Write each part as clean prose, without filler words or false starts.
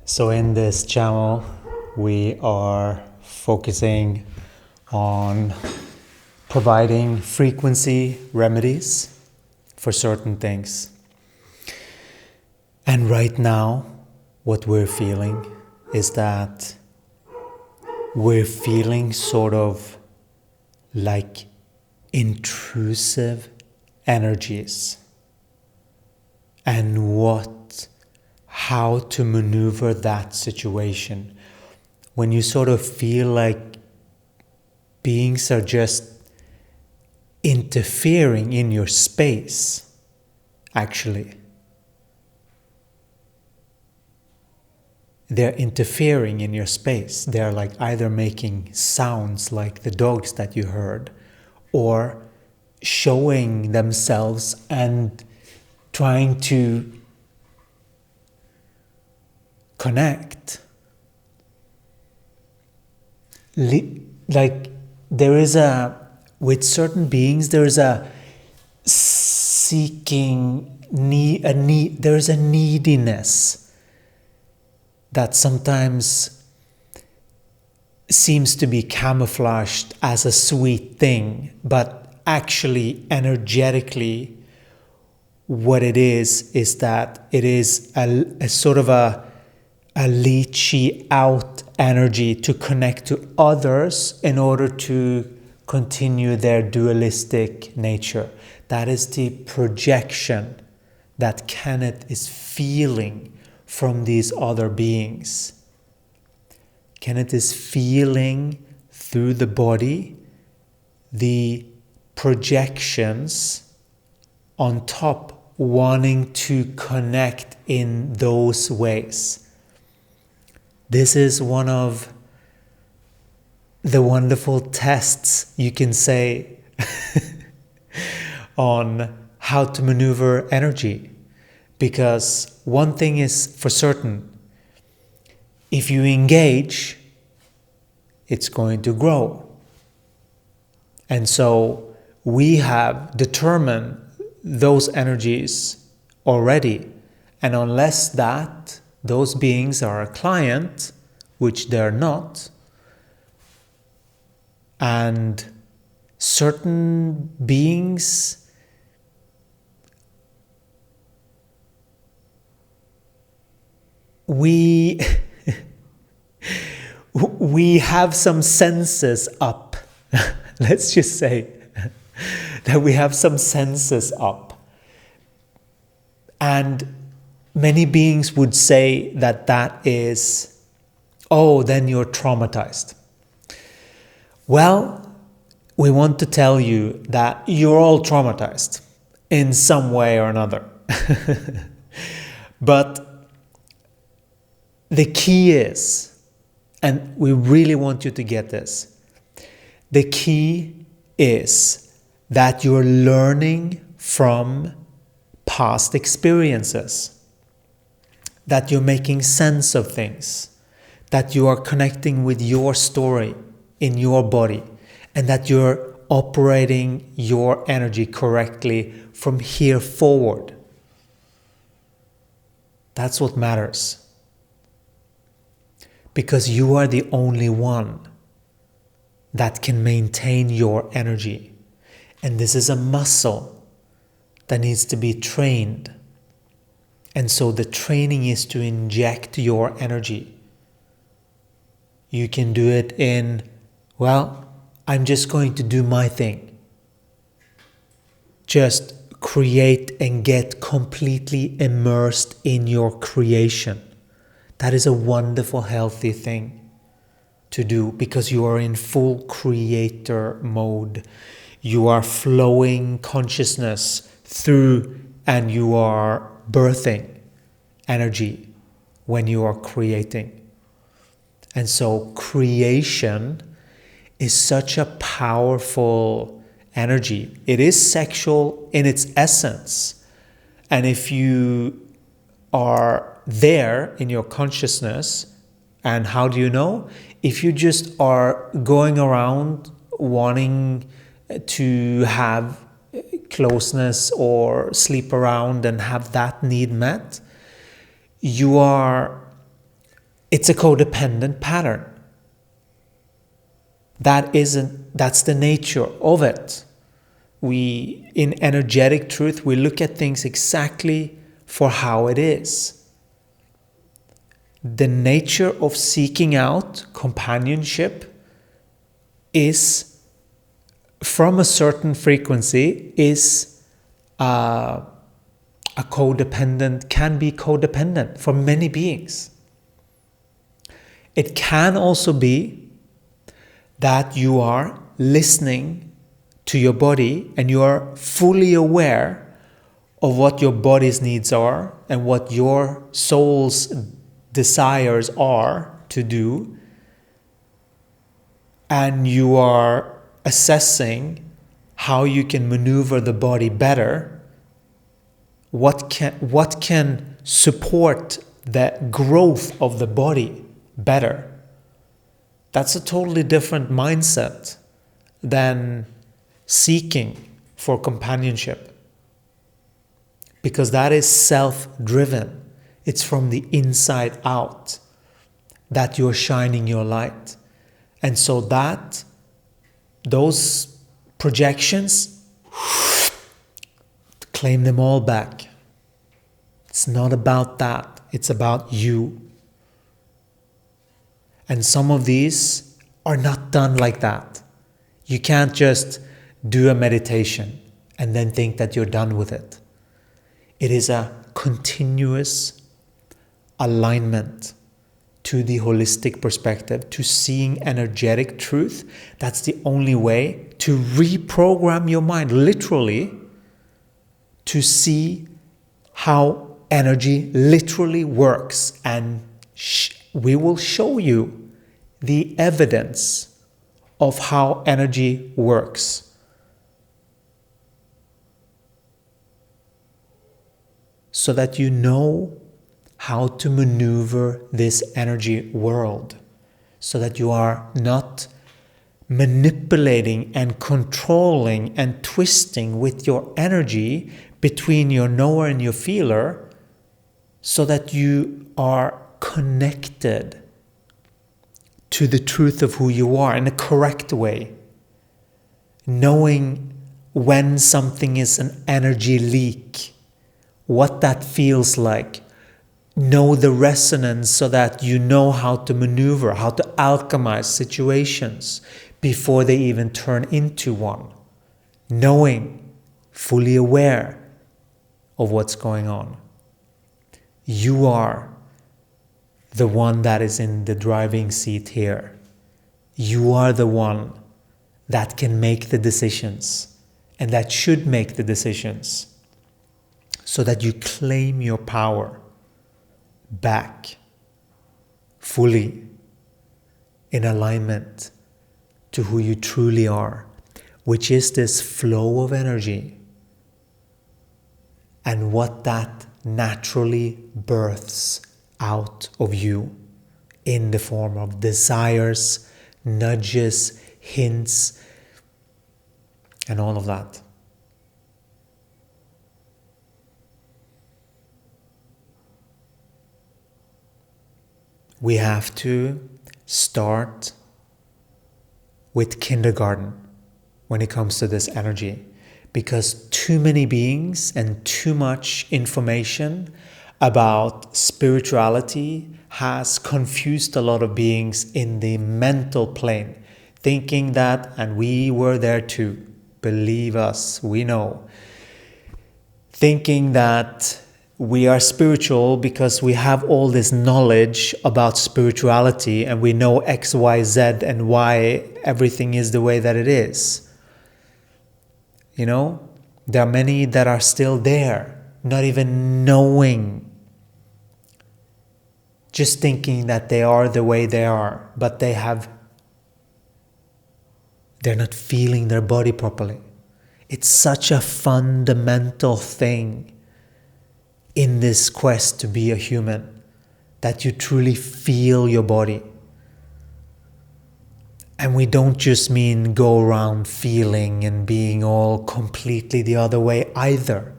So in this channel, we are focusing on providing frequency remedies for certain things. And right now, what we're feeling is that we're feeling sort of like intrusive energies, and how to maneuver that situation when you sort of feel like beings are just interfering in your space. Actually, they're interfering in your space. They're like either making sounds like the dogs that you heard, or showing themselves and trying to connect. Like with certain beings, there is a seeking need. There is a neediness that sometimes seems to be camouflaged as a sweet thing, but actually energetically what it is that it is a sort of a leechy out energy to connect to others in order to continue their dualistic nature. That is the projection that Kenneth is feeling from these other beings. Kenneth is feeling through the body the projections on top, wanting to connect in those ways. This is one of the wonderful tests, you can say, on how to maneuver energy. Because one thing is for certain, if you engage, it's going to grow. And so we have determined those energies already. And unless those beings are a client, which they're not, and certain beings we have some senses up. Let's just say that we have some senses up. And many beings would say that is, oh, then you're traumatized. Well, we want to tell you that you're all traumatized in some way or another. But the key is, and we really want you to get this, the key is that you're learning from past experiences, that you're making sense of things, that you are connecting with your story in your body, and that you're operating your energy correctly from here forward. That's what matters. Because you are the only one that can maintain your energy. And this is a muscle that needs to be trained. And so the training is to inject your energy. You can do it in, well, I'm just going to do my thing. Just create and get completely immersed in your creation. That is a wonderful, healthy thing to do because you are in full creator mode. You are flowing consciousness through and you are birthing energy when you are creating. And so creation is such a powerful energy. It is sexual in its essence. And if you are there in your consciousness, and how do you know? If you just are going around wanting to have closeness or sleep around and have that need met, you are It's a codependent pattern. That's the nature of it. In energetic truth, we look at things exactly for how it is. The nature of seeking out companionship is, from a certain frequency, is a codependent, can be codependent for many beings. It can also be that you are listening to your body and you are fully aware of what your body's needs are and what your soul's desires are to do, and you are assessing how you can maneuver the body better, what can support the growth of the body better. That's a totally different mindset than seeking for companionship, because that is self-driven. It's from the inside out that you're shining your light. And so those projections, claim them all back. It's not about that. It's about you. And some of these are not done like that. You can't just do a meditation and then think that you're done with it. It is a continuous alignment to the holistic perspective, to seeing energetic truth. That's the only way to reprogram your mind, literally, to see how energy literally works. And we will show you the evidence of how energy works. So that you know how to maneuver this energy world, so that you are not manipulating and controlling and twisting with your energy between your knower and your feeler, so that you are connected to the truth of who you are in a correct way, knowing when something is an energy leak, what that feels like. Know the resonance so that you know how to maneuver, how to alchemize situations before they even turn into one. Knowing, fully aware of what's going on. You are the one that is in the driving seat here. You are the one that can make the decisions and that should make the decisions, so that you claim your power back fully in alignment to who you truly are, which is this flow of energy, and what that naturally births out of you in the form of desires, nudges, hints, and all of that. We have to start with kindergarten when it comes to this energy, because too many beings and too much information about spirituality has confused a lot of beings in the mental plane, thinking that, and we were there too, believe us, we know, thinking that we are spiritual because we have all this knowledge about spirituality and we know X, Y, Z and why everything is the way that it is. You know, there are many that are still there, not even knowing, just thinking that they are the way they are, but they're not feeling their body properly. It's such a fundamental thing in this quest to be a human, that you truly feel your body. And we don't just mean go around feeling and being all completely the other way either,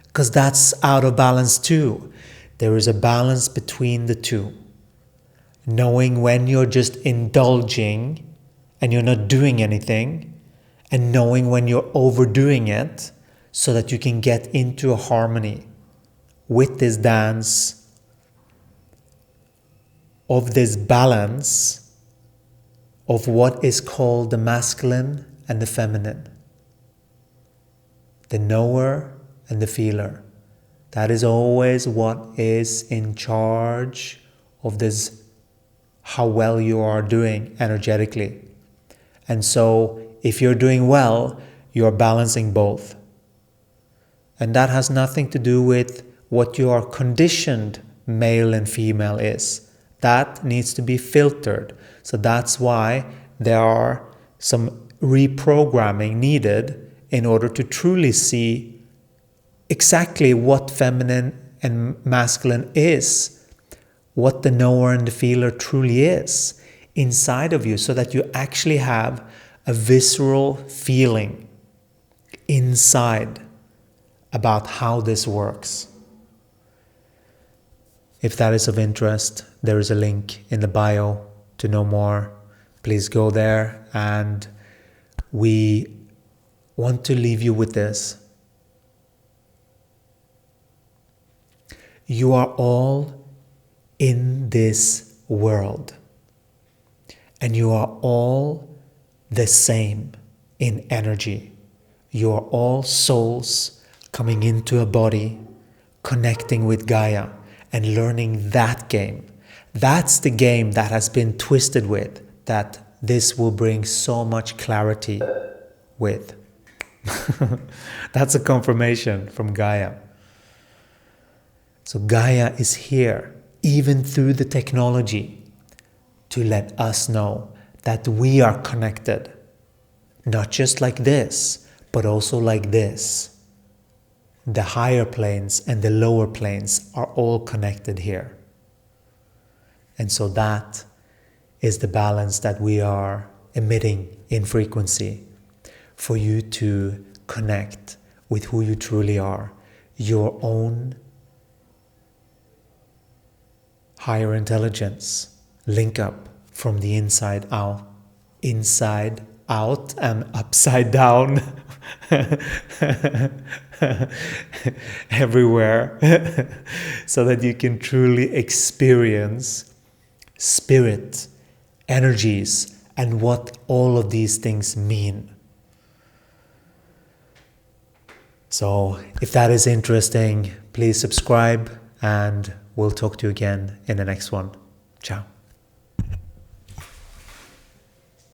because that's out of balance too. There is a balance between the two. knowing when you're just indulging and you're not doing anything, and knowing when you're overdoing it so that you can get into a harmony with this dance of this balance of what is called the masculine and the feminine, the knower and the feeler. That is always what is in charge of this, how well you are doing energetically. And so if you're doing well, you're balancing both. And that has nothing to do with what your conditioned male and female is. That needs to be filtered. So that's why there are some reprogramming needed in order to truly see exactly what feminine and masculine is, what the knower and the feeler truly is inside of you, so that you actually have a visceral feeling inside about how this works. If that is of interest, there is a link in the bio to know more. Please go there, and we want to leave you with this. You are all in this world, and you are all the same in energy. You are all souls coming into a body, connecting with Gaia, and learning that game. That's the game that has been twisted with, that this will bring so much clarity with. That's a confirmation from Gaia. So Gaia is here, even through the technology, to let us know that we are connected. Not just like this, but also like this. The higher planes and the lower planes are all connected here. And so that is the balance that we are emitting in frequency for you to connect with who you truly are, your own higher intelligence. Link up from the inside out and upside down everywhere, so that you can truly experience spirit, energies, and what all of these things mean. So if that is interesting, please subscribe, and we'll talk to you again in the next one. Ciao.